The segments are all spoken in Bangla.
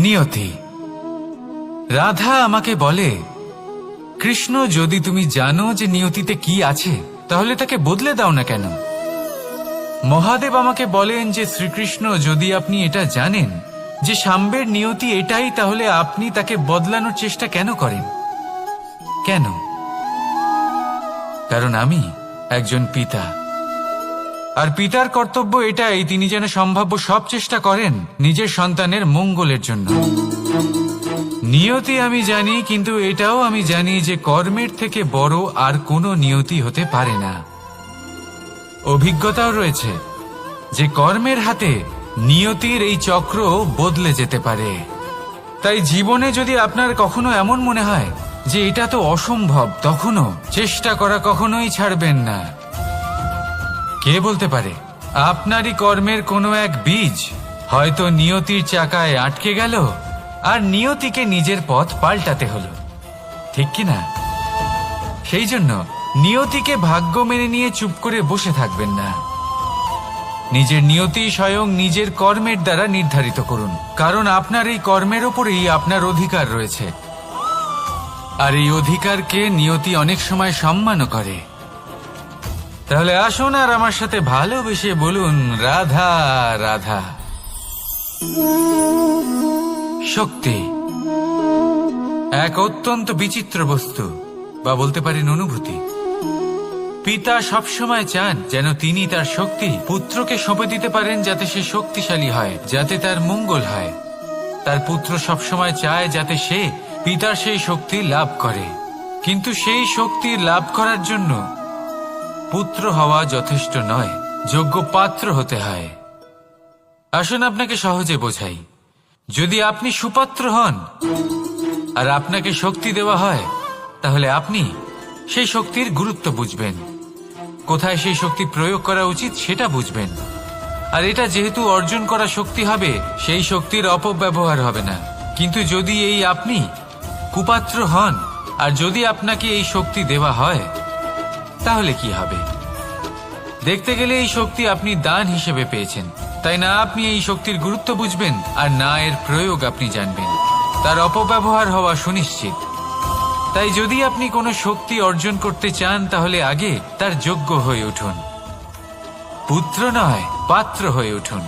নিয়তি। রাধা আমাকে বলে, কৃষ্ণ, যদি তুমি জানো যে নিয়তিতে কি আছে তাহলে তাকে বদলে দাও না কেন? মহাদেব আমাকে বলেন যে শ্রীকৃষ্ণ, যদি আপনি এটা জানেন যে সাম্বের নিয়তি এটাই, তাহলে আপনি তাকে বদলানোর চেষ্টা কেন করেন? কেন? কারণ আমি একজন পিতা, আর পিতার কর্তব্য এটাই, তিনি যেন সম্ভাব্য সব চেষ্টা করেন নিজের সন্তানের মঙ্গলের জন্য। নিয়তি আমি জানি, কিন্তু এটাও আমি জানি যে কর্মের থেকে বড় আর কোনো নিয়তি হতে পারে না। অভিজ্ঞতাও রয়েছে যে কর্মের হাতে নিয়তির এই চক্র বদলে যেতে পারে। তাই জীবনে যদি আপনার কখনো এমন মনে হয় যে এটা তো অসম্ভব, তখনও চেষ্টা করা কখনোই ছাড়বেন না। কে বলতে পারে আপনারই কর্মের কোনো এক বীজ হয়তো নিয়তির চাকায় আটকে গেল আর নিয়তিকে নিজের পথ পাল্টাতে হলো, ঠিক কি না? সেই জন্য নিয়তিকে ভাগ্য মেনে নিয়ে চুপ করে বসে থাকবেন না। নিজের নিয়তি স্বয়ং নিজের কর্মের দ্বারা নির্ধারিত করুন, কারণ আপনার এই কর্মের ওপরেই আপনার অধিকার রয়েছে। আর এই অধিকারকে নিয়তি অনেক সময় সম্মানও করে। তাহলে আসুন আর আমার সাথে ভালোবেসে বলুন, রাধা রাধা। শক্তি এক অত্যন্ত বিচিত্র বস্তু, বা বলতে পারেন অনুভূতি। পিতা সবসময় চান যেন তিনি তার শক্তি পুত্রকে সঁপে দিতে পারেন, যাতে সে শক্তিশালী হয়, যাতে তার মঙ্গল হয়। তার পুত্র সবসময় চায় যাতে সে পিতার সেই শক্তি লাভ করে, কিন্তু সেই শক্তি লাভ করার জন্য পুত্র হওয়া যথেষ্ট নয়, যোগ্য পাত্র হতে হয়। আসুন আপনাকে সহজে বোঝাই। যদি আপনি সুপাত্র হন আর আপনাকে শক্তি দেওয়া হয়, তাহলে আপনি সেই শক্তির গুরুত্ব বুঝবেন, কোথায় সেই শক্তি প্রয়োগ করা উচিত সেটা বুঝবেন। আর এটা যেহেতু অর্জন করা শক্তি হবে, সেই শক্তির অপব্যবহার হবে না। কিন্তু যদি এই আপনি কুপাত্র হন আর যদি আপনাকে এই শক্তি দেওয়া হয়, তাহলে কি হবে? দেখতে গেলে এই শক্তি আপনি দান হিসেবে পেয়েছেন, তাই না আপনি এই শক্তির গুরুত্ব বুঝবেন আর না এর প্রয়োগ আপনি জানবেন। তার অপব্যবহার হওয়া সুনিশ্চিত। তাই যদি আপনি কোনো শক্তি অর্জন করতে চান, তাহলে আগে তার যোগ্য হয়ে উঠুন। পুত্র নয়, পাত্র হয়ে উঠুন।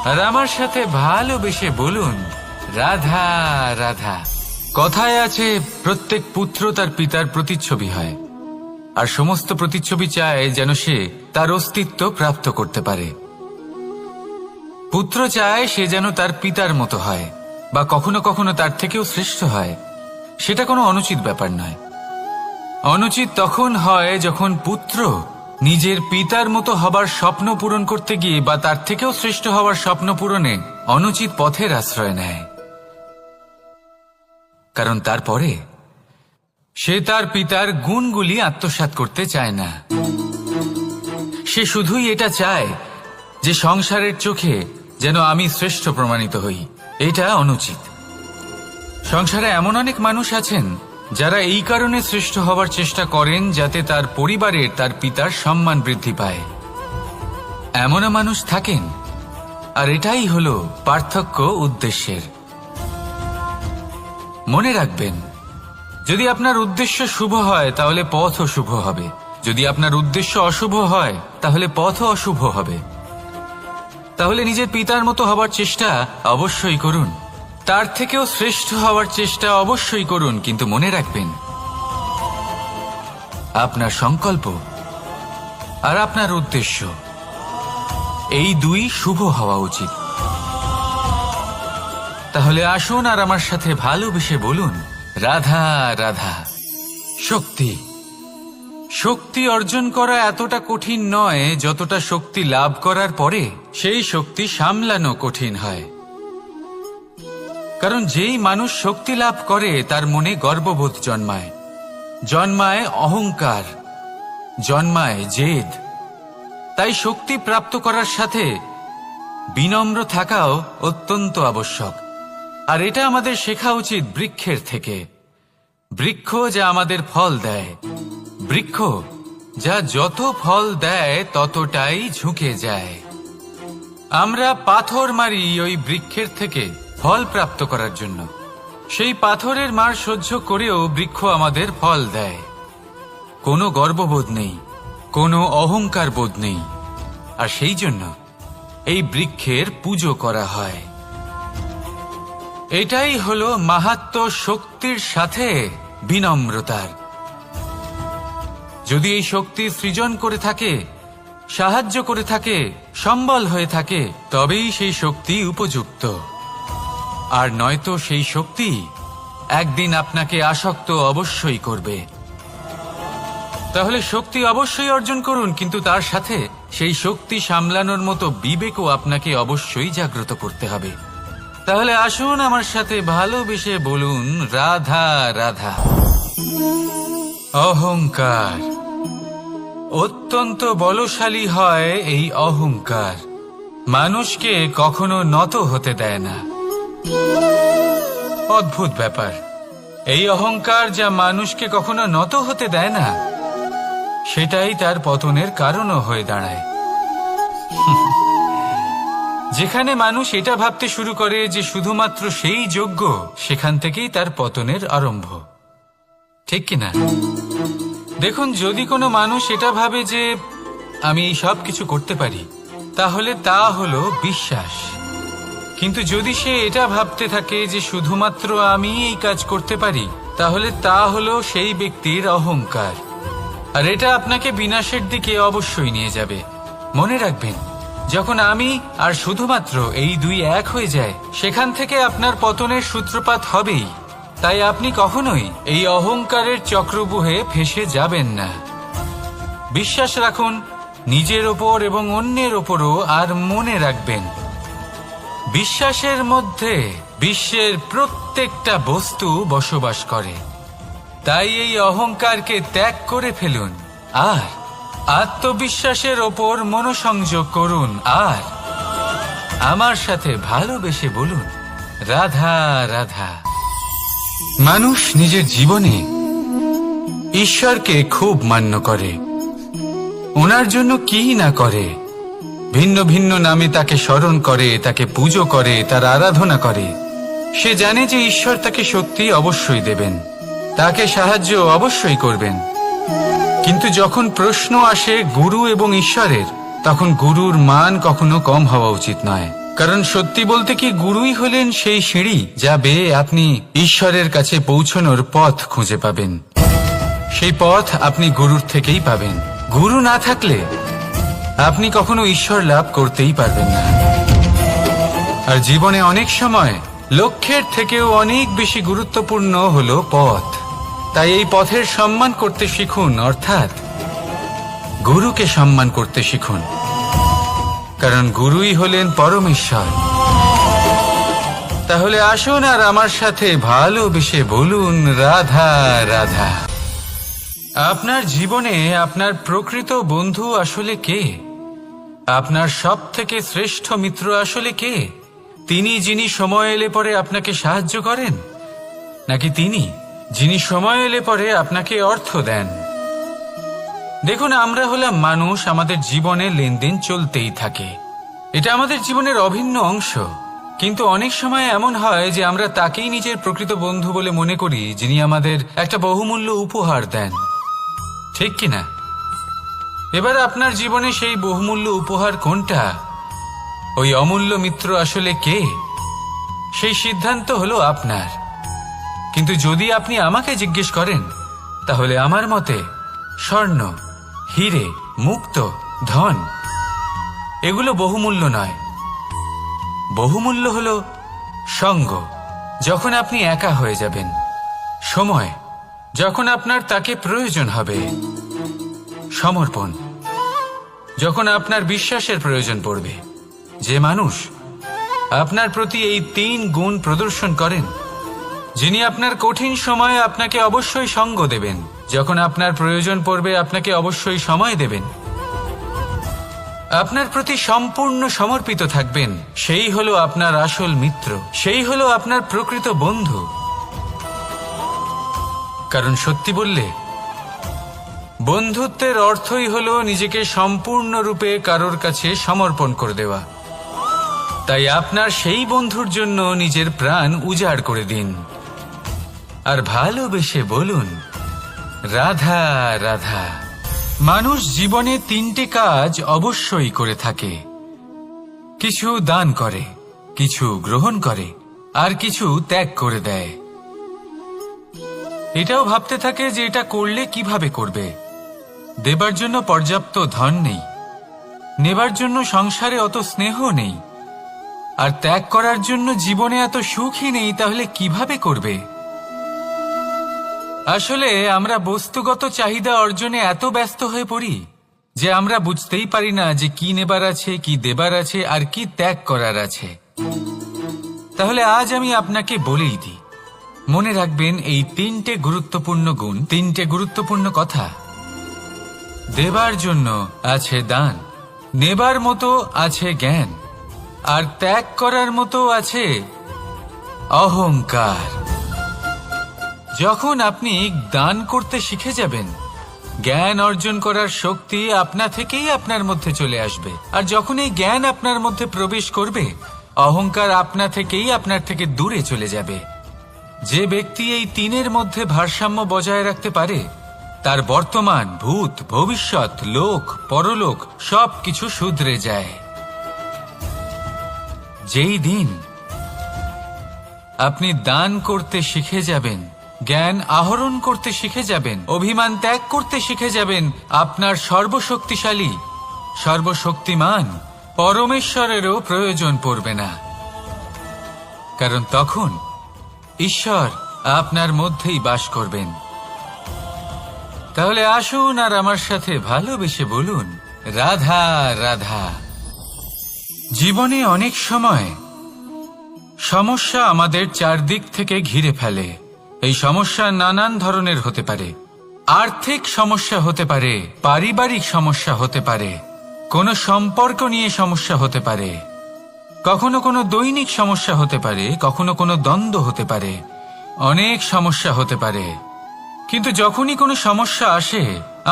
আর আমার সাথে ভালোবেসে বলুন, রাধা রাধা। কথায় আছে, প্রত্যেক পুত্র তার পিতার প্রতিচ্ছবি হয়, আর সমস্ত প্রতিচ্ছবি চায় যেন সে তার অস্তিত্ব প্রাপ্ত করতে পারে। পুত্র চায় সে যেন তার পিতার মতো হয়, বা কখনো কখনো তার থেকেও শ্রেষ্ঠ হয়। সেটা কোনো অনুচিত ব্যাপার নয়। অনুচিত তখন হয় যখন পুত্র নিজের পিতার মতো হবার স্বপ্ন পূরণ করতে গিয়ে বা তার থেকেও শ্রেষ্ঠ হওয়ার স্বপ্ন পূরণে অনুচিত পথের আশ্রয় নেয়। কারণ তারপরে সে তার পিতার গুণগুলি আত্মসাৎ করতে চায় না। সে শুধুই এটা চায় যে সংসারের চোখে যেন আমি শ্রেষ্ঠ প্রমাণিত হই। এটা অনুচিত। সংসারে এমন অনেক মানুষ আছেন যারা এই কারণে শ্রেষ্ঠ হবার চেষ্টা করেন যাতে তার পরিবারের তার পিতার সম্মান বৃদ্ধি পায়। এমনও মানুষ থাকেন, আর এটাই হলো পার্থক্য উদ্দেশ্যের। মনে রাখবেন, যদি আপনার উদ্দেশ্য শুভ হয় তাহলে পথও শুভ হবে, যদি আপনার উদ্দেশ্য অশুভ হয় তাহলে পথও অশুভ হবে। তাহলে নিজের পিতার মতো হবার চেষ্টা অবশ্যই করুন, তার থেকেও শ্রেষ্ঠ হওয়ার চেষ্টা অবশ্যই করুন, কিন্তু মনে রাখবেন আপনার সংকল্প আর আপনার উদ্দেশ্য এই দুই শুভ হওয়া উচিত। তাহলে আসুন আর আমার সাথে ভালোবেসে বলুন, রাধা রাধা। শক্তি শক্তি অর্জন করা এতটা কঠিন নয় যতটা শক্তি লাভ করার পরে সেই শক্তি সামলানো কঠিন হয়। কারণ যেই মানুষ শক্তি লাভ করে তার মনে গর্ববোধ জন্মায়, জন্মায় অহংকার, জন্মায় জেদ। তাই শক্তি প্রাপ্ত করার সাথে বিনম্র থাকাও অত্যন্ত আবশ্যক। আর এটা আমাদের শেখা উচিত বৃক্ষের থেকে। বৃক্ষ যা আমাদের ফল দেয়, বৃক্ষ যা যত ফল দেয় ততটাই ঝুঁকে যায়। আমরা পাথর মারি ওই বৃক্ষের থেকে ফল প্রাপ্ত করার জন্য। সেই পাথরের মার সহ্য করেও বৃক্ষ আমাদের ফল দেয়। কোনো গর্ববোধ নেই, কোনো অহংকার বোধ নেই, আর সেই জন্য এই বৃক্ষের পুজো করা হয়। এটাই হলো মাহাত্ম্য শক্তির সাথে বিনম্রতার। যদি এই শক্তি সৃজন করে থাকে, সাহায্য করে থাকে, সম্বল হয়ে থাকে, তবেই সেই শক্তি উপযুক্ত। আর নয়তো সেই শক্তি একদিন আপনাকে আসক্ত অবশ্যই করবে। তাহলে শক্তি অবশ্যই অর্জন করুন, কিন্তু তার সাথে সেই শক্তি সামলানোর মতো বিবেকও আপনাকে অবশ্যই জাগ্রত করতে হবে। তাহলে আসুন আমার সাথে ভালোবেসে বলুন, রাধা রাধা। অহংকার অত্যন্ত বলশালী হয়। এই অহংকার মানুষকে কখনো নত হতে দেয় না। অদ্ভুত ব্যাপার, এই অহংকার যা মানুষকে কখনো নত হতে দেয় না, সেটাই তার পতনের কারণও হয়ে দাঁড়ায়। যেখানে মানুষ এটা ভাবতে শুরু করে যে শুধুমাত্র সেই যোগ্য, সেখান থেকেই তার পতনের আরম্ভ। ঠিক কিনা? দেখুন, যদি কোনো মানুষ এটা ভাবে যে আমি এই সব কিছু করতে পারি, তাহলে তা হলো বিশ্বাস। কিন্তু যদি সে এটা ভাবতে থাকে যে শুধুমাত্র আমি এই কাজ করতে পারি, তাহলে তা হলো সেই ব্যক্তির অহংকার। আর এটা আপনাকে বিনাশের দিকে অবশ্যই নিয়ে যাবে। মনে রাখবেন, যখন আমি আর শুধুমাত্র এই দুই এক হয়ে যায়, সেখান থেকে আপনার পতনের সূত্রপাত হবেই। তাই আপনি কখনোই এই অহংকারের চক্রব্যূহে ফেঁসে যাবেন না। বিশ্বাস রাখুন নিজের ওপর এবং অন্যের ওপরও। আর মনে রাখবেন, বিশ্বাসের মধ্যে বিশ্বের প্রত্যেকটা বস্তু বসবাস করে। তাই এই অহংকারকে ত্যাগ করে ফেলুন আর আত্মবিশ্বাসের ওপর মনোসংযোগ করুন। আর আমার সাথে ভালোবেসে বলুন, রাধা রাধা। মানুষ নিজের জীবনে ঈশ্বরকে খুব মান্য করে, ওনার জন্য কি না করে। ভিন্ন ভিন্ন নামে তাকে স্মরণ করে, তাকে পুজো করে, তার আরাধনা করে। সে জানে যে ঈশ্বর তাকে শক্তি অবশ্যই দেবেন, তাকে সাহায্য অবশ্যই করবেন। কিন্তু যখন প্রশ্ন আসে গুরু এবং ঈশ্বরের, তখন গুরুর মান কখনো কম হওয়া উচিত নয়। কারণ সত্যি বলতে কি, গুরুই হলেন সেই সিঁড়ি যা বেয়ে আপনি ঈশ্বরের কাছে পৌঁছানোর পথ খুঁজে পাবেন। সেই পথ আপনি গুরুর থেকেই পাবেন। গুরু না থাকলে আপনি কখনো ঈশ্বর লাভ করতেই পারবেন না। আর জীবনে অনেক সময় লক্ষ্যের থেকেও অনেক বেশি গুরুত্বপূর্ণ হলো পথ। তাই এই পথের সম্মান করতে শিখুন, অর্থাৎ গুরুকে সম্মান করতে শিখুন। কারণ গুরুই হলেন পরমেশ্বর। তাহলে আসুন আর আমার সাথে ভালোবেসে বলুন, রাধা রাধা। আপনার জীবনে আপনার প্রকৃত বন্ধু আসলে কে? আপনার সব থেকে শ্রেষ্ঠ মিত্র আসলে কে? তিনি যিনি সময় এলে পরে আপনাকে সাহায্য করেন, নাকি তিনি যিনি সময় এলে পরে আপনাকে অর্থ দেন? দেখুন, আমরা হলাম মানুষ, আমাদের জীবনে লেনদেন চলতেই থাকে। এটা আমাদের জীবনের অভিন্ন অংশ। কিন্তু অনেক সময় এমন হয় যে আমরা তাকেই নিজের প্রকৃত বন্ধু বলে মনে করি, যিনি আমাদের একটা বহুমূল্য উপহার দেন। ঠিক কিনা? এবার আপনার জীবনে সেই বহুমূল্য উপহার কোনটা, ওই অমূল্য মিত্র আসলে কে, সেই সিদ্ধান্ত হলো আপনার। কিন্তু যদি আপনি আমাকে জিজ্ঞেস করেন, তাহলে আমার মতে স্বর্ণ, হিরে, মুক্ত, ধন এগুলো বহুমূল্য নয়। বহুমূল্য হলো সঙ্গ, যখন আপনি একা হয়ে যাবেন। সময়, যখন আপনার তাকে প্রয়োজন হবে। সমর্পণ, যখন আপনার বিশ্বাসের প্রয়োজন পড়বে। যে মানুষ আপনার প্রতি এই 3 গুণ প্রদর্শন করেন, যিনি আপনার কঠিন সময়ে আপনাকে অবশ্যই সঙ্গ দেবেন, যখন আপনার প্রয়োজন পড়বে আপনাকে অবশ্যই সময় দেবেন, আপনার প্রতি সম্পূর্ণ সমর্পিত থাকবেন, সেই হলো আপনার আসল মিত্র, সেই হলো আপনার প্রকৃত বন্ধু। কারণ সত্যি বললে, বন্ধুত্বের অর্থই হলো নিজেকে সম্পূর্ণরূপে কারোর কাছে সমর্পণ করে দেওয়া। তাই আপনার সেই বন্ধুর জন্য নিজের প্রাণ উজাড় করে দিন আর ভালোবেসে বলুন, রাধা রাধা। মানুষ জীবনে 3টে কাজ অবশ্যই করে থাকে, কিছু দান করে, কিছু গ্রহণ করে, আর কিছু ত্যাগ করে দেয়। এটাও ভাবতে থাকে যে এটা করলে কিভাবে করবে। দেবার জন্য পর্যাপ্ত ধন নেই, নেবার জন্য সংসারে অত স্নেহ নেই, আর ত্যাগ করার জন্য জীবনে এত সুখই নেই, তাহলে কিভাবে করবে? আসলে আমরা বস্তুগত চাহিদা অর্জনে এত ব্যস্ত হয়ে পড়ি যে আমরা বুঝতেই পারি না যে কি নেবার আছে, কি দেবার আছে, আর কি ত্যাগ করার আছে। তাহলে আজ আমি আপনাকে বলেই দিই, মনে রাখবেন এই 3টে গুরুত্বপূর্ণ গুণ, 3টে গুরুত্বপূর্ণ কথা। দেবার জন্য আছে দান, নেবার মতো আছে জ্ঞান, আর ত্যাগ করার মতো আছে অহংকার। যখন আপনি দান করতে শিখে যাবেন, জ্ঞান অর্জন করার শক্তি আপনা থেকেই আপনার মধ্যে চলে আসবে। আর যখন এই জ্ঞান আপনার মধ্যে প্রবেশ করবে, অহংকার আপনা থেকেই আপনার থেকে দূরে চলে যাবে। যে ব্যক্তি এই 3-এর মধ্যে ভারসাম্য বজায় রাখতে পারে, তার বর্তমান, ভূত, ভবিষ্যৎ, লোক, পরলোক সবকিছু শুধরে যায়। যেই দিন আপনি দান করতে শিখে যাবেন, জ্ঞান আহরণ করতে শিখে যাবেন, অভিমান ত্যাগ করতে শিখে যাবেন, আপনার সর্বশক্তিশালী, সর্বশক্তিমান পরমেশ্বরেরও প্রয়োজন পড়বে না। কারণ তখন ঈশ্বর আপনার মধ্যেই বাস করবেন। তাহলে আসুন আর আমার সাথে ভালোবেসে বলুন, রাধা রাধা। জীবনে অনেক সময় সমস্যা আমাদের চারদিক থেকে ঘিরে ফেলে। এই সমস্যা নানান ধরনের হতে পারে। আর্থিক সমস্যা হতে পারে, পারিবারিক সমস্যা হতে পারে, কোনো সম্পর্ক নিয়ে সমস্যা হতে পারে, কখনো কোনো দৈনিক সমস্যা হতে পারে, কখনো কোনো দ্বন্দ্ব হতে পারে, অনেক সমস্যা হতে পারে। কিন্তু যখনই কোনো সমস্যা আসে,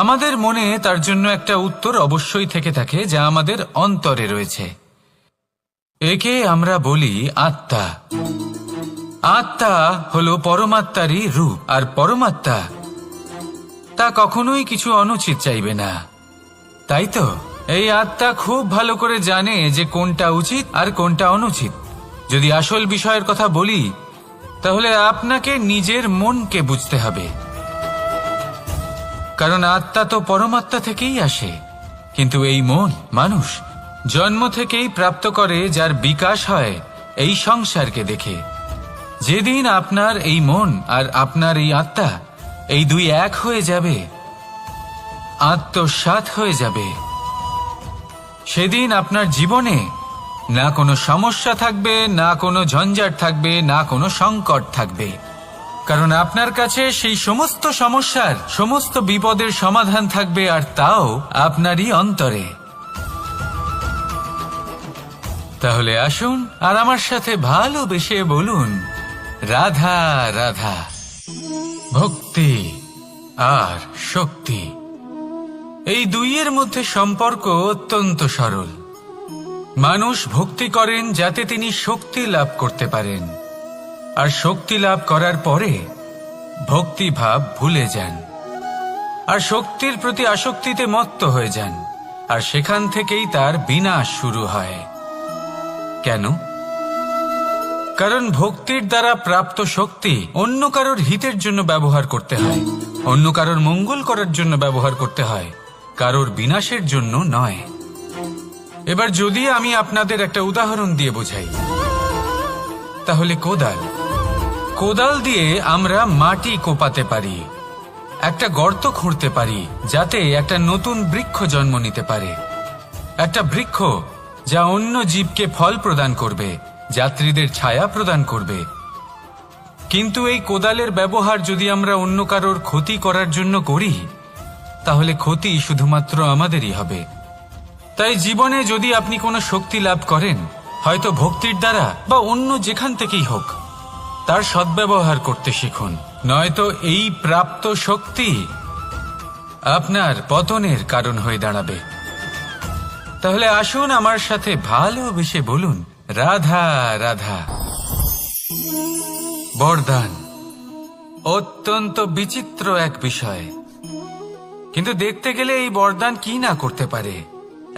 আমাদের মনে তার জন্য একটা উত্তর অবশ্যই থেকে থাকে, যা আমাদের অন্তরে রয়েছে। একে আমরা বলি আত্মা। আত্মা হলো পরমাত্মারই রূপ, আর পরমাত্মা তা কখনোই কিছু অনুচিত চাইবে না, তাই তো? এই আত্মা খুব ভালো করে জানে যে কোনটা উচিত আর কোনটা অনুচিত। যদি আসল বিষয়ের কথা বলি, তাহলে আপনাকে নিজের মনকে বুঝতে হবে। কারণ আত্মা তো পরমাত্মা থেকেই আসে, কিন্তু এই মন মানুষ জন্ম থেকেই প্রাপ্ত করে, যার বিকাশ হয় এই সংসারকে দেখে। যেদিন আপনার এই মন আর আপনার এই আত্মা, এই দুই এক হয়ে যাবে, আত্মসাৎ হয়ে যাবে, সেদিন আপনার জীবনে না কোনো সমস্যা থাকবে, না কোনো ঝঞ্ঝাট থাকবে, না কোনো সংকট থাকবে। কারণ আপনার কাছে সেই সমস্ত সমস্যার, সমস্ত বিপদের সমাধান থাকবে, আর তাও আপনারই অন্তরে। তাহলে আসুন আর আমার সাথে ভালোবেসে বলুন, রাধা রাধা। ভক্তি আর শক্তি, এই দুইয়ের মধ্যে সম্পর্ক অত্যন্ত সরল। মানুষ ভক্তি করেন যাতে তিনি শক্তি লাভ করতে পারেন, আর শক্তি লাভ করার পরে ভক্তিভাব ভুলে যান, আর শক্তির প্রতি আসক্তিতে মত্ত হয়ে যান, আর সেখান থেকেই তার বিনাশ শুরু হয়। কেন? কারণ ভক্তির দ্বারা প্রাপ্ত শক্তি অন্য কারোর হিতের জন্য ব্যবহার করতে হয়, অন্য কারোর মঙ্গল করার জন্য ব্যবহার করতে হয়, কারোর বিনাশের জন্য নয়। এবার যদি আমি আপনাদের একটা উদাহরণ দিয়ে বোঝাই, তাহলে কোদাল দিয়ে আমরা মাটি কোপাতে পারি, একটা গর্ত খুঁড়তে পারি, যাতে একটা নতুন বৃক্ষ জন্ম নিতে পারে। একটা বৃক্ষ যা অন্য জীবকে ফল প্রদান করবে, যাত্রীদের ছায়া প্রদান করবে। কিন্তু এই কোদালের ব্যবহার যদি আমরা অন্য কারোর ক্ষতি করার জন্য করি, তাহলে ক্ষতি শুধুমাত্র আমাদেরই হবে। তাই জীবনে যদি আপনি কোনো শক্তি লাভ করেন, হয়তো ভক্তির দ্বারা বা অন্য যেখান থেকেই হোক, তার সদ্ব্যবহার করতে শিখুন, নয়তো এই প্রাপ্ত শক্তি আপনার পতনের কারণ হয়ে দাঁড়াবে। তাহলে আসুন আমার সাথে ভালোবেসে বলুন, রাধা রাধা। বরদান অত্যন্ত বিচিত্র এক বিষয়, কিন্তু দেখতে গেলে এই বরদান কি না করতে পারে।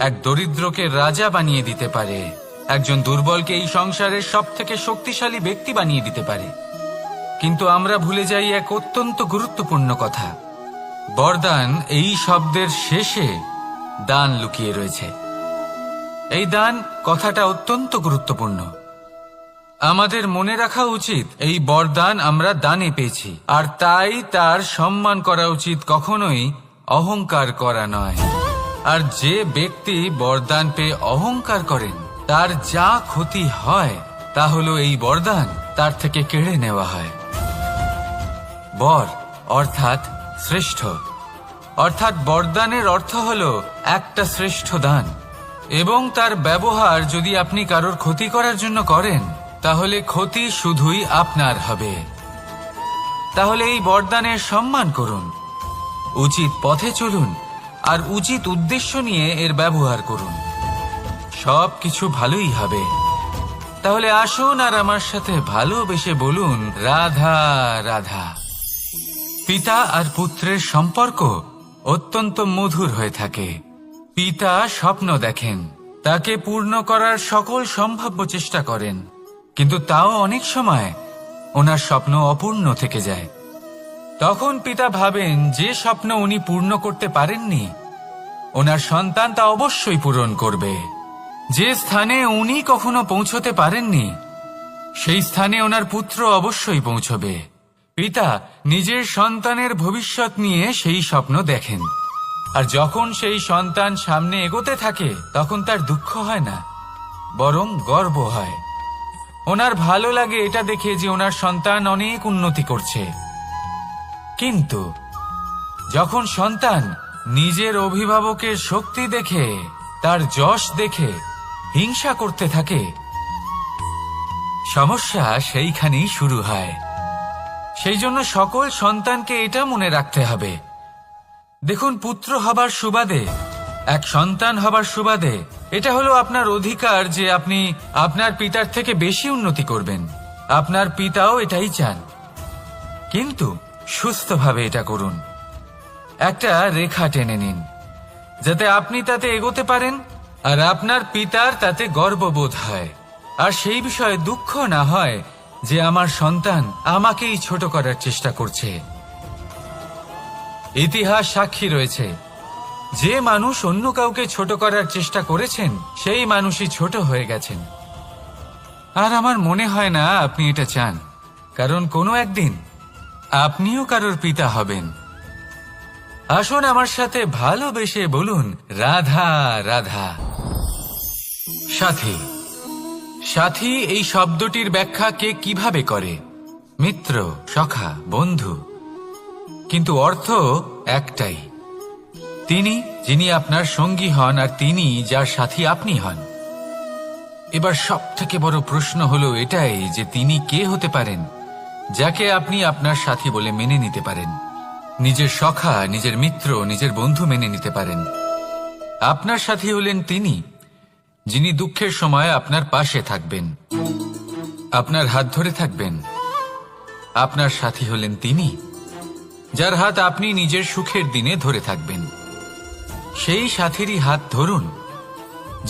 এক দরিদ্রকে রাজা বানিয়ে দিতে পারে, একজন দুর্বলকে এই সংসারের সব থেকে শক্তিশালী ব্যক্তি বানিয়ে দিতে পারে। কিন্তু আমরা ভুলে যাই এক অত্যন্ত গুরুত্বপূর্ণ কথা। বরদান এই শব্দের শেষে দান লুকিয়ে রয়েছে। এই দান কথাটা অত্যন্ত গুরুত্বপূর্ণ। আমাদের মনে রাখা উচিত এই বরদান আমরা দানে পেয়েছি, আর তাই তার সম্মান করা উচিত, কখনোই অহংকার করা নয়। আর যে ব্যক্তি বরদান পেয়ে অহংকার করেন তার যা ক্ষতি হয় তা হলো এই বরদান তার থেকে কেড়ে নেওয়া হয়। বর অর্থাৎ শ্রেষ্ঠ, অর্থাৎ বরদানের অর্থ হলো একটা শ্রেষ্ঠ দান, এবং তার ব্যবহার যদি আপনি কারোর ক্ষতি করার জন্য করেন তাহলে ক্ষতি শুধুই আপনার হবে। তাহলে এই বরদানের সম্মান করুন, উচিত পথে চলুন, আর উচিত উদ্দেশ্য নিয়ে এর ব্যবহার করুন, সব কিছু ভালোই হবে। তাহলে আসুন আর আমার সাথে ভালোবেসে বলুন, রাধা রাধা। পিতা আর পুত্রের সম্পর্ক অত্যন্ত মধুর হয়ে থাকে। পিতা স্বপ্ন দেখেন, তাকে পূর্ণ করার সকল সম্ভাব্য চেষ্টা করেন, কিন্তু তাও অনেক সময় ওনার স্বপ্ন অপূর্ণ থেকে যায়। তখন পিতা ভাবেন যে স্বপ্ন উনি পূর্ণ করতে পারেননি ওনার সন্তান তা অবশ্যই পূরণ করবে। যে স্থানে উনি কখনো পৌঁছতে পারেননি সেই স্থানে ওনার পুত্র অবশ্যই পৌঁছবে। পিতা নিজের সন্তানের ভবিষ্যৎ নিয়ে সেই স্বপ্ন দেখেন, আর যখন সেই সন্তান সামনে এগোতে থাকে তখন তার দুঃখ হয় না, বরং গর্ব হয়। ওনার ভালো লাগে এটা দেখে যে ওনার সন্তান অনেক উন্নতি করছে। কিন্তু যখন সন্তান নিজের অভিভাবকের শক্তি দেখে, তার যশ দেখে হিংসা করতে থাকে, সমস্যা সেইখানেই শুরু হয়। সেই জন্য সকল সন্তানকে এটা মনে রাখতে হবে, দেখুন, পুত্র হবার সুবাদে, এক সন্তান হবার সুবাদে এটা হলো আপনার অধিকার যে আপনি আপনার পিতার থেকে বেশি উন্নতি করবেন। আপনার পিতাও এটাই চান, কিন্তু সুস্থভাবে এটা করুন। একটা রেখা টেনে নিন যাতে আপনি তাতে এগোতে পারেন আর আপনার পিতার তাতে গর্ববোধ হয়, আর সেই বিষয়ে দুঃখ না হয় যে আমার সন্তান আমাকেই ছোট করার চেষ্টা করছে। ইতিহাস সাক্ষী রয়েছে, যে মানুষ অন্য কাউকে ছোট করার চেষ্টা করেছেন সেই মানুষই ছোট হয়ে গেছেন। আর আমার মনে হয় না আপনি এটা চান, কারণ কোনো একদিন আপনিও কারোর পিতা হবেন। আসুন আমার সাথে ভালোবেসে বলুন, রাধা রাধা। সাথী। সাথী এই শব্দটির ব্যাখ্যা কে কিভাবে করে? মিত্র, সখা, বন্ধু, কিন্তু অর্থ একটাই, তিনি যিনি আপনার সঙ্গী হন আর তিনি যার সাথী আপনি হন। এবার সব থেকে বড় প্রশ্ন হলো এটাই যে তিনি কে হতে পারেন যাকে আপনি আপনার সাথী বলে মেনে নিতে পারেন, নিজের সখা, নিজের মিত্র, নিজের বন্ধু মেনে নিতে পারেন। আপনার সাথী হলেন তিনি যিনি দুঃখের সময় আপনার পাশে থাকবেন, আপনার হাত ধরে থাকবেন। আপনার সাথী হলেন তিনি যার হাত আপনি নিজের সুখের দিনে ধরে থাকবেন। সেই সাথীরই হাত ধরুন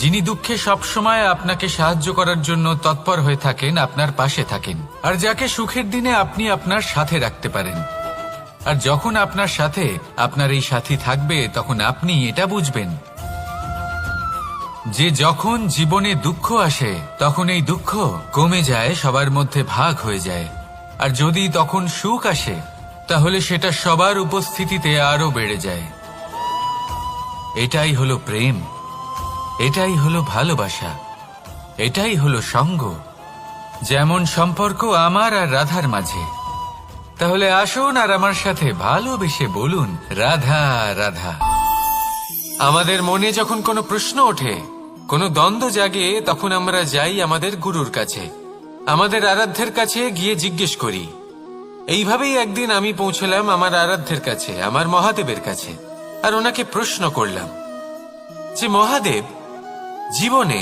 যিনি দুঃখে সবসময় আপনাকে সাহায্য করার জন্য তৎপর হয়ে থাকেন, আপনার পাশে থাকেন, আর যাকে সুখের দিনে আপনি আপনার সাথে রাখতে পারেন। আর যখন আপনার সাথে আপনার এই সাথী থাকবে তখন আপনি এটা বুঝবেন যে যখন জীবনে দুঃখ আসে তখন এই দুঃখ কমে যায়, সবার মধ্যে ভাগ হয়ে যায়। আর যদি তখন সুখ আসে তাহলে সেটা সবার উপস্থিতিতে আরো বেড়ে যায়। এটাই হলো প্রেম, এটাই হলো ভালোবাসা, এটাই হলো সঙ্গ, যেমন সম্পর্ক আমার আর রাধার মাঝে। তাহলে আসুন আর আমার সাথে ভালোবেসে বলুন, রাধা রাধা। আমাদের মনে যখন কোনো প্রশ্ন ওঠে, কোনো দ্বন্দ্ব জাগে, তখন আমরা যাই আমাদের গুরুর কাছে, আমাদের আরাধ্যের কাছে গিয়ে জিজ্ঞেস করি। এইভাবেই একদিন আমি পৌঁছলাম আমার আরাধ্যের কাছে, আমার মহাদেবের কাছে, আর ওনাকে প্রশ্ন করলাম যে মহাদেব, জীবনে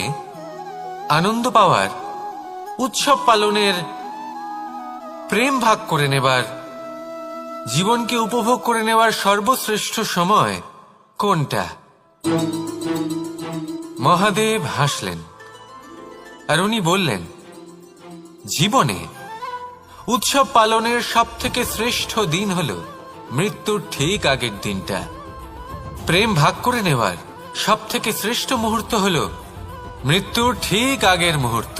আনন্দ পাওয়ার, উৎসব পালনের, প্রেম ভাগ করে নেবার, জীবনকে উপভোগ করে নেওয়ার সর্বশ্রেষ্ঠ সময় কোনটা? মহাদেব হাসলেন আর উনি বললেন, জীবনে উৎসব পালনের সবথেকে শ্রেষ্ঠ দিন হল মৃত্যুর ঠিক আগের দিনটা। প্রেম ভাগ করে নেওয়ার সবথেকে শ্রেষ্ঠ মুহূর্ত হল মৃত্যুর ঠিক আগের মুহূর্ত।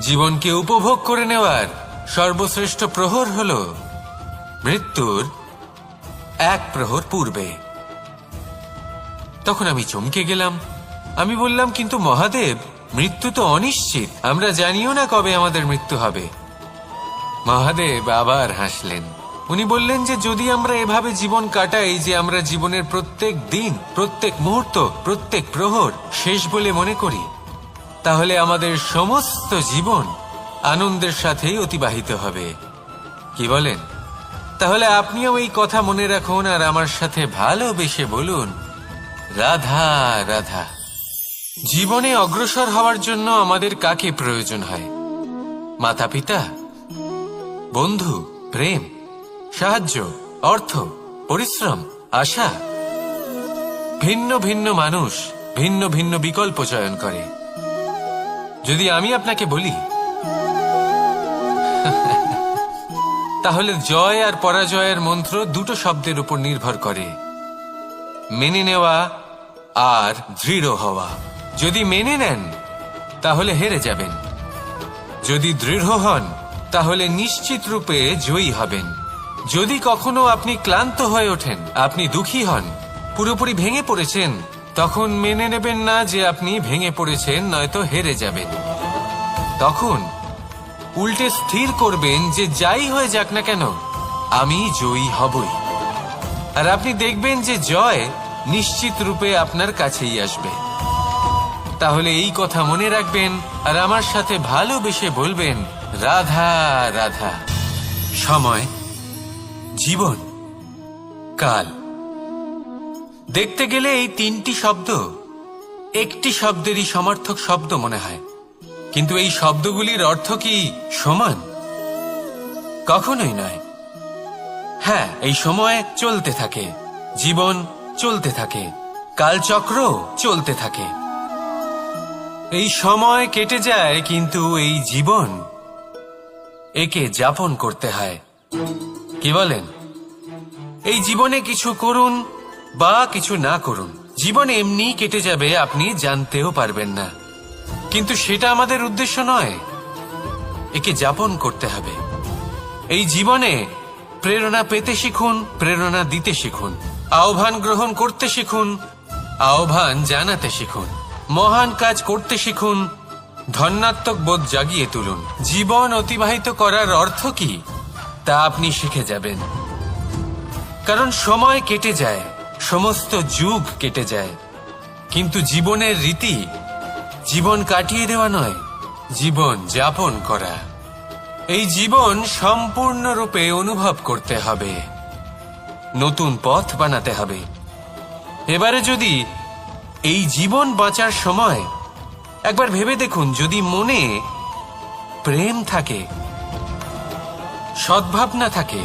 জীবনকে উপভোগ করে নেওয়ার সর্বশ্রেষ্ঠ প্রহর হল মৃত্যুর এক প্রহর পূর্বে। তখন আমি চমকে গেলাম। আমি বললাম, কিন্তু মহাদেব, মৃত্যু তো অনিশ্চিত, আমরা জানিও না কবে আমাদের মৃত্যু হবে। মহাদেব আবার হাসলেন। উনি বললেন যে যদি আমরা এভাবে জীবন কাটাই যে আমরা জীবনের প্রত্যেক দিন, প্রত্যেক মুহূর্ত, প্রত্যেক প্রহর শেষ বলে মনে করি, তাহলে আমাদের সমস্ত জীবন আনন্দের সাথেই অতিবাহিত হবে। কি বলেন? তাহলে আপনিও এই কথা মনে রাখুন আর আমার সাথে ভালোবেসে বলুন, রাধা রাধা। জীবনে অগ্রসর হওয়ার জন্য আমাদের কাকে প্রয়োজন হয়? মাতা পিতা, বন্ধু, প্রেম, সাহায্য, অর্থ, পরিশ্রম, আশা। ভিন্ন ভিন্ন মানুষ ভিন্ন ভিন্ন বিকল্প চয়ন করে। যদি আমি আপনাকে বলি, তাহলে জয় আর পরাজয়ের মন্ত্র দুটো শব্দের উপর নির্ভর করে, মেনে নেওয়া আর দৃঢ় হওয়া। যদি মেনে নেন তাহলে হেরে যাবেন, যদি দৃঢ় হন তাহলে নিশ্চিত রূপে জয়ী হবেন। যদি কখনো আপনি ক্লান্ত হয়ে ওঠেন, আপনি দুঃখী হন, পুরোপুরি ভেঙে পড়েছেন, তখন মেনে নেবেন না যে আপনি ভেঙে পড়েছেন, নয়তো হেরে যাবেন। তখন উল্টে স্থির করবেন যে যাই হয়ে যাক না কেন, আমি জয়ী হবই। আর আপনি দেখবেন যে জয় নিশ্চিত রূপে আপনার কাছেই আসবে। তাহলে এই কথা মনে রাখবেন আর আমার সাথে ভালোবেসে বলবেন, রাধা রাধা। সময়, জীবন, কাল। দেখতে গেলে এই তিনটি শব্দ একটি শব্দেরই সমার্থক শব্দ মনে হয়, কিন্তু এই শব্দগুলির অর্থ কি সমান? কখনোই নয়। হ্যাঁ, এই সময় চলতে থাকে, জীবন চলতে থাকে, কালচক্র চলতে থাকে। এই সময় কেটে যায়, কিন্তু এই জীবন, একে যাপন করতে হয়। কি বলেন? এই জীবনে কিছু করুন বা কিছু না করুন, জীবন এমনি কেটে যাবে, আপনি জানতেও পারবেন না। কিন্তু সেটা আমাদের উদ্দেশ্য নয়, একে যাপন করতে হবে। এই জীবনে প্রেরণা পেতে শিখুন, প্রেরণা দিতে শিখুন, আহ্বান গ্রহণ করতে শিখুন, আহ্বান জানাতে শিখুন, মহান কাজ করতে শিখুন, ধন্যাত্মক বোধ জাগিয়ে তুলুন। জীবন অতিবাহিত করার অর্থ কি তা আপনি শিখে যাবেন। কারণ সময় কেটে যায়, সমস্ত যুগ কেটে যায়, কিন্তু জীবনের রীতি জীবন কাটিয়ে দেওয়া নয়, জীবন যাপন করা। এই জীবন সম্পূর্ণরূপে অনুভব করতে হবে, নতুন পথ বানাতে হবে। এবারে যদি এই জীবন বাঁচার সময় একবার ভেবে দেখুন, যদি মনে প্রেম থাকে, সদ্ভাবনা থাকে,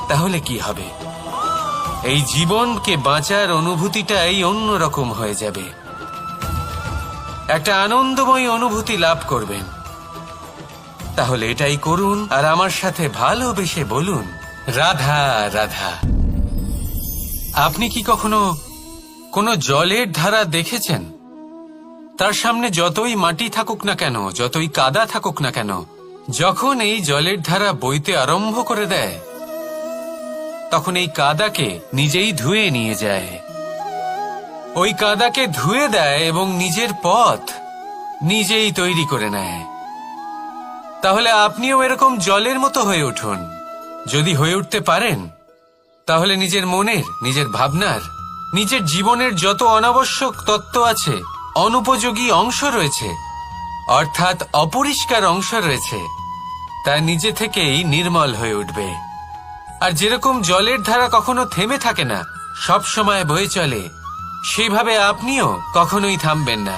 তাহলে কি হবে? এই জীবনকে বাঁচার অনুভূতিটাই অন্যরকম হয়ে যাবে, একটা আনন্দময় অনুভূতি লাভ করবেন। তাহলে এটাই করুন আর আমার সাথে ভালোবেসে বলুন, রাধা রাধা। আপনি কি কখনো কোনো জলের ধারা দেখেছেন? তার সামনে যতই মাটি থাকুক না কেন, যতই কাদা থাকুক না কেন, যখন এই জলের ধারা বইতে আরম্ভ করে দেয়, তখন এই কাদাকে নিজেই ধুয়ে নিয়ে যায়। ওই কাদাকে ধুয়ে দেয় এবং নিজের পথ নিজেই তৈরি করে নেয়। তাহলে আপনিও এরকম জলের মতো হয়ে উঠুন। যদি হয়ে উঠতে পারেন, তাহলে নিজের মনের, নিজের ভাবনার, নিজের জীবনের যত অনাবশ্যক তত্ত্ব আছে, অনুপযোগী অংশ রয়েছে, অর্থাৎ অপরিষ্কার অংশ রয়েছে, তা নিজে থেকেই নির্মল হয়ে উঠবে। আর যেরকম জলের ধারা কখনো থেমে থাকে না, সব সময় বয়ে চলে, সেইভাবে আপনিও কখনোই থামবেন না।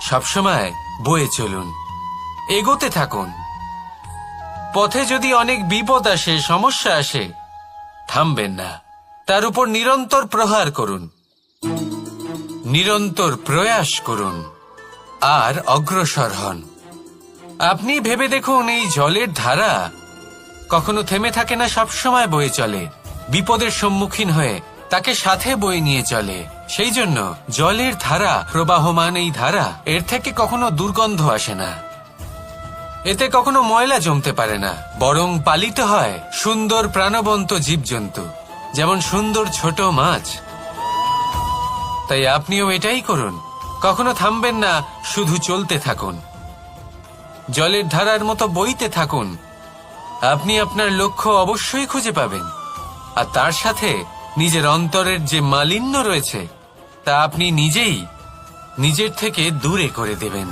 সবসময় বয়ে চলুন, এগোতে থাকুন। পথে যদি অনেক বিপদ আসে, সমস্যা আসে, থামবেন না, তার উপর নিরন্তর প্রহার করুন, নিরন্তর প্রয়াস করুন আর অগ্রসর হন। আপনি ভেবে দেখুন, এই জলের ধারা কখনো থেমে থাকে না, সবসময় বয়ে চলে, বিপদের সম্মুখীন হয়ে তাকে সাথে বয়ে নিয়ে চলে। সেই জন্য জলের ধারা, প্রবাহমান এই ধারা, এর থেকে কখনো দুর্গন্ধ আসে না, এতে কখনো ময়লা জমতে পারে না, বরং পালিত হয় সুন্দর প্রাণবন্ত জীবজন্তু, যেমন সুন্দর ছোট মাছ। তাই আপনিও এটাই করুন, কখনো থামবেন না, শুধু চলতে থাকুন, জলের ধারার মতো বইতে থাকুন। আপনি আপনার লক্ষ্য অবশ্যই খুঁজে পাবেন, আর তার সাথে নিজের অন্তরের যে মালিন্য রয়েছে তা আপনি নিজেই নিজের থেকে দূরে করে দেবেন।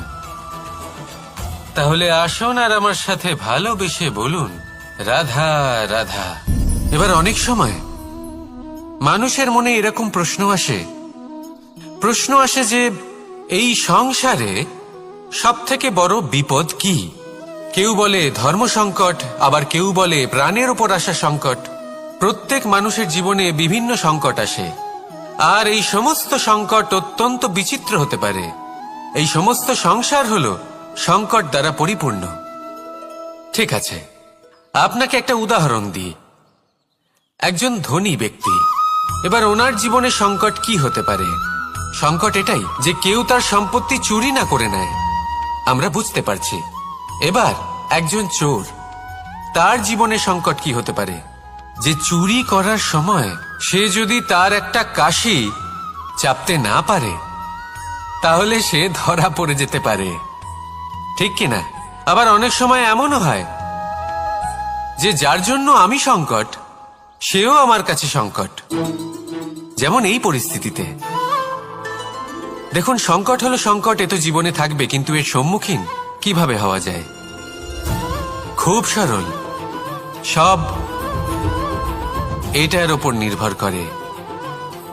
তাহলে আসুন আর আমার সাথে ভালোবেসে বলুন, রাধা রাধা। এবার অনেক সময় মানুষের মনে এরকম প্রশ্ন আসে যে এই সংসারে সবথেকে বড় বিপদ কি? কেউ বলে ধর্ম সংকট, আবার কেউ বলে প্রাণের উপর আসা সংকট। প্রত্যেক মানুষের জীবনে বিভিন্ন সংকট আসে, আর এই সমস্ত সংকট অত্যন্ত বিচিত্র হতে পারে। এই সমস্ত সংসার হলো সংকট দ্বারা পরিপূর্ণ। ঠিক আছে, আপনাকে একটা উদাহরণ দিই। একজন ধনী ব্যক্তি, এবার ওনার জীবনে সংকট কি হতে পারে? সংকট এটাই যে কেউ তার সম্পত্তি চুরি না করে নেয়, আমরা বুঝতে পারছি। এবার একজন চোর, তার জীবনে সংকট কি হতে পারে? যে চুরি করার সময় সে যদি তার একটা কাশি চাপতে না পারে, তাহলে সে ধরা পড়ে যেতে পারে, ঠিক কিনা? আবার অনেক সময় এমনও হয় যে যার জন্য আমি সংকট, সেও আমার কাছে সংকট। যেমন এই পরিস্থিতিতে দেখুন, সংকট হলো সংকট, এ তো জীবনে থাকবে, কিন্তু এর সম্মুখীন কিভাবে হওয়া যায়? খুব সরল, সব এটার ওপর নির্ভর করে,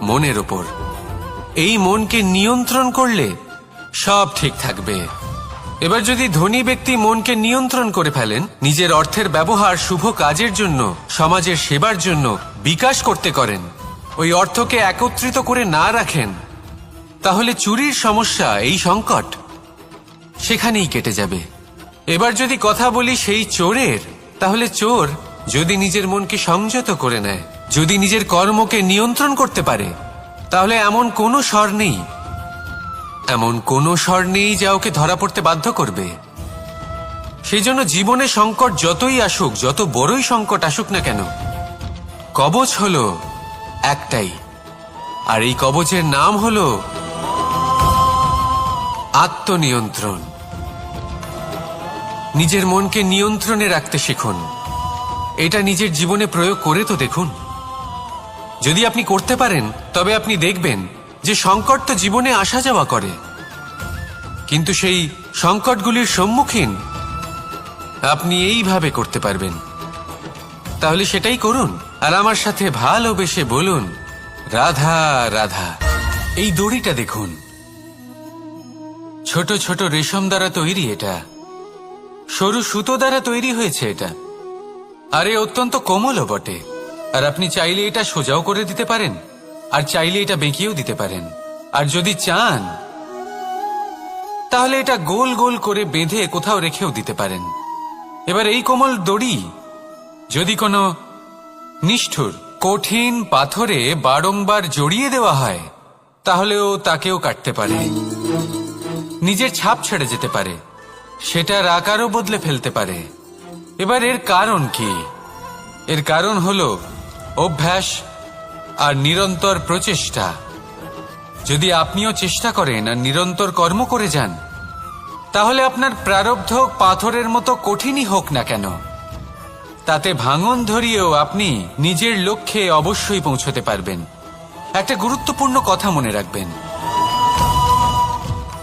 মনের ওপর। এই মনকে নিয়ন্ত্রণ করলে সব ঠিক থাকবে। এবার যদি ধনী ব্যক্তি মনকে নিয়ন্ত্রণ করে ফেলেন, নিজের অর্থের ব্যবহার শুভ কাজের জন্য, সমাজের সেবার জন্য বিকাশ করতে করেন, ওই অর্থকে একত্রিত করে না রাখেন, তাহলে চুরির সমস্যা, এই সংকট সেখানেই কেটে যাবে। এবার যদি কথা বলি সেই চোরের, তাহলে চোর যদি নিজের মনকে সংযত করে নেয়, যদি নিজের কর্মকে নিয়ন্ত্রণ করতে পারে, তাহলে এমন কোনো স্বর নেই যা ওকে ধরা পড়তে বাধ্য করবে। সেই জন্য জীবনে সংকট যতই আসুক, যত বড়ই সংকট আসুক না কেন, কবচ হলো একটাই, আর এই কবচের নাম হলো আত্মনিয়ন্ত্রণ। নিজের মনকে নিয়ন্ত্রণে রাখতে শিখুন। এটা নিজের জীবনে প্রয়োগ করে তো দেখুন। যদি আপনি করতে পারেন, তবে আপনি দেখবেন যে সংকট তো জীবনে আসা যাওয়া করে, কিন্তু সেই সংকটগুলির সম্মুখীন আপনি এইভাবে করতে পারবেন। তাহলে সেটাই করুন, আর আমার সাথে ভালোবেসে বলুন, রাধা রাধা। এই দড়িটা দেখুন, ছোট ছোট রেশম দ্বারা তৈরি, এটা সরু সুতো দ্বারা তৈরি হয়েছে এটা, আর এ অত্যন্ত কোমলও বটে। আর আপনি চাইলে এটা সোজাও করে দিতে পারেন, আর চাইলে এটা বেঁকিয়েও দিতে পারেন, আর যদি চান তাহলে এটা গোল গোল করে বেঁধে কোথাও রেখেও দিতে পারেন। এবার এই কোমল দড়ি যদি কোনো নিষ্ঠুর কঠিন পাথরে বারংবার জড়িয়ে দেওয়া হয়, তাহলেও তাকেও কাটতে পারে, নিজের ছাপ ছেড়ে যেতে পারে, সেটার আকারও বদলে ফেলতে পারে। এবার এর কারণ কি? এর কারণ হলো অভ্যাস আর নিরন্তর প্রচেষ্টা। যদি আপনিও চেষ্টা করেন আর নিরন্তর কর্ম করে যান, তাহলে আপনার প্রারব্ধ পাথরের মতো কঠিনই হোক না কেন, তাতে ভাঙন ধরিয়েও আপনি নিজের লক্ষ্যে অবশ্যই পৌঁছতে পারবেন। একটা গুরুত্বপূর্ণ কথা মনে রাখবেন,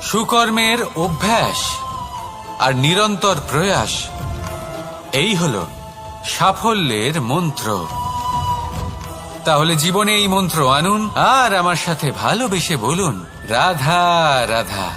সুকর্মের অভ্যাস আর নিরন্তর প্রয়াস, এই হলো সাফল্যের মন্ত্র। তাহলে জীবনে এই মন্ত্র আনুন আর আমার সাথে ভালোবেসে বলুন রাধা রাধা।